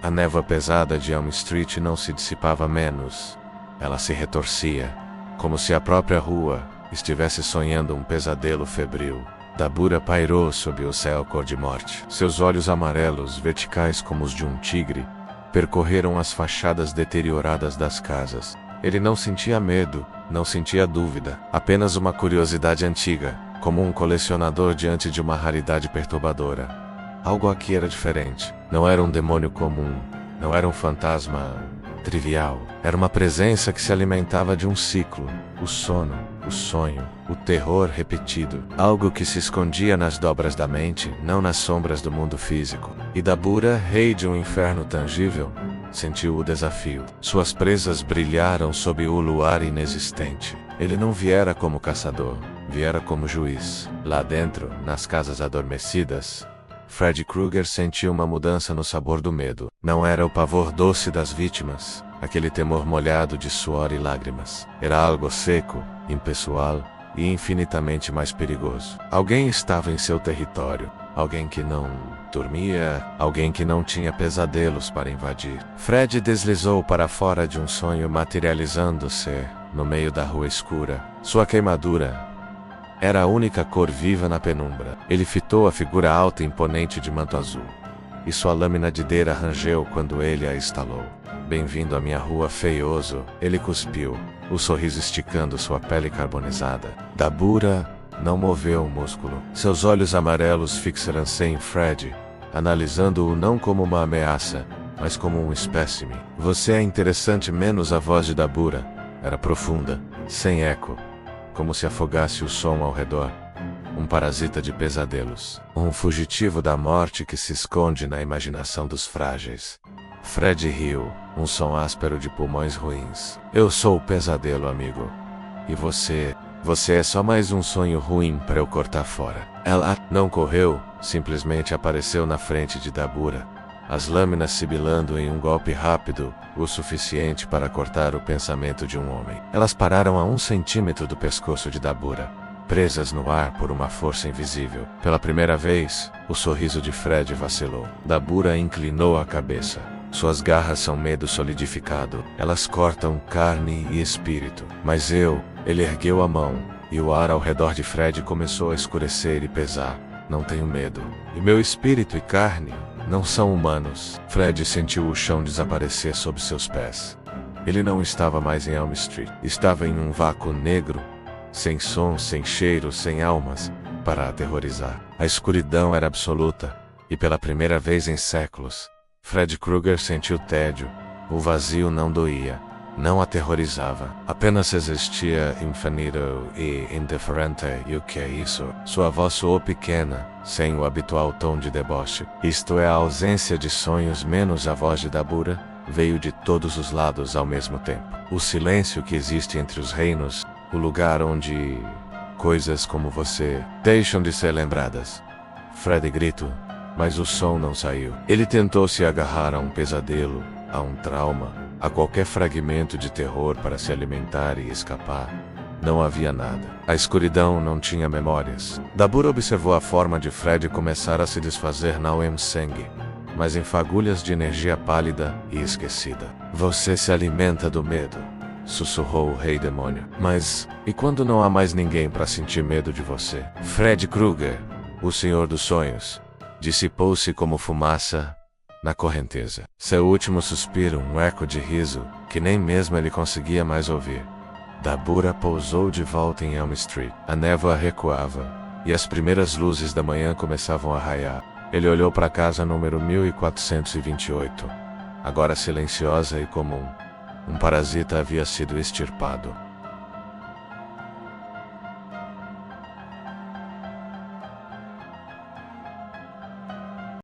A névoa pesada de Elm Street não se dissipava menos. Ela se retorcia, como se a própria rua estivesse sonhando um pesadelo febril. Dabura pairou sob o céu cor de morte. Seus olhos amarelos, verticais como os de um tigre, percorreram as fachadas deterioradas das casas. Ele não sentia medo, não sentia dúvida, apenas uma curiosidade antiga, como um colecionador diante de uma raridade perturbadora. Algo aqui era diferente. Não era um demônio comum, não era um fantasma trivial. Era uma presença que se alimentava de um ciclo, o sono, o sonho, o terror repetido. Algo que se escondia nas dobras da mente, não nas sombras do mundo físico. E Dabura, rei de um inferno tangível, sentiu o desafio. Suas presas brilharam sob o luar inexistente. Ele não viera como caçador, viera como juiz. Lá dentro, nas casas adormecidas, Freddy Krueger sentiu uma mudança no sabor do medo. Não era o pavor doce das vítimas, aquele temor molhado de suor e lágrimas. Era algo seco, impessoal e infinitamente mais perigoso. Alguém estava em seu território. Alguém que não dormia, alguém que não tinha pesadelos para invadir. Fred deslizou para fora de um sonho, materializando-se no meio da rua escura. Sua queimadura era a única cor viva na penumbra. Ele fitou a figura alta e imponente de manto azul, e sua lâmina de deira rangeu quando ele a estalou. Bem-vindo à minha rua, feioso, ele cuspiu, o sorriso esticando sua pele carbonizada. Dabura não moveu um músculo. Seus olhos amarelos fixaram-se em Fred, analisando-o não como uma ameaça, mas como um espécime. Você é interessante, menos a voz de Dabura. Era profunda, sem eco, como se afogasse o som ao redor. Um parasita de pesadelos. Um fugitivo da morte que se esconde na imaginação dos frágeis. Fred riu, um som áspero de pulmões ruins. Eu sou o pesadelo, amigo. E você é só mais um sonho ruim para eu cortar fora. Ela não correu, simplesmente apareceu na frente de Dabura, as lâminas sibilando em um golpe rápido, o suficiente para cortar o pensamento de um homem. Elas pararam a 1 centímetro do pescoço de Dabura, presas no ar por uma força invisível. Pela primeira vez, o sorriso de Fred vacilou. Dabura inclinou a cabeça. Suas garras são medo solidificado. Elas cortam carne e espírito. Mas ele ergueu a mão, e o ar ao redor de Fred começou a escurecer e pesar. Não tenho medo. E meu espírito e carne não são humanos. Fred sentiu o chão desaparecer sob seus pés. Ele não estava mais em Elm Street. Estava em um vácuo negro, sem som, sem cheiro, sem almas, para aterrorizar. A escuridão era absoluta, e pela primeira vez em séculos, Fred Krueger sentiu tédio. O vazio não doía, não aterrorizava. Apenas existia infinito e indiferente. E o que é isso? Sua voz soou pequena, sem o habitual tom de deboche. Isto é a ausência de sonhos menos a voz de Dabura, veio de todos os lados ao mesmo tempo. O silêncio que existe entre os reinos, o lugar onde coisas como você deixam de ser lembradas. Fred gritou, mas o som não saiu. Ele tentou se agarrar a um pesadelo, a um trauma, a qualquer fragmento de terror para se alimentar e escapar. Não havia nada. A escuridão não tinha memórias. Dabura observou a forma de Fred começar a se desfazer não em sangue, mas em fagulhas de energia pálida e esquecida. Você se alimenta do medo, sussurrou o rei demônio. Mas, e quando não há mais ninguém para sentir medo de você? Fred Krueger, o senhor dos sonhos, dissipou-se como fumaça na correnteza. Seu último suspiro, um eco de riso, que nem mesmo ele conseguia mais ouvir. Dabura pousou de volta em Elm Street. A névoa recuava, e as primeiras luzes da manhã começavam a raiar. Ele olhou para a casa número 1428, agora silenciosa e comum. Um parasita havia sido extirpado.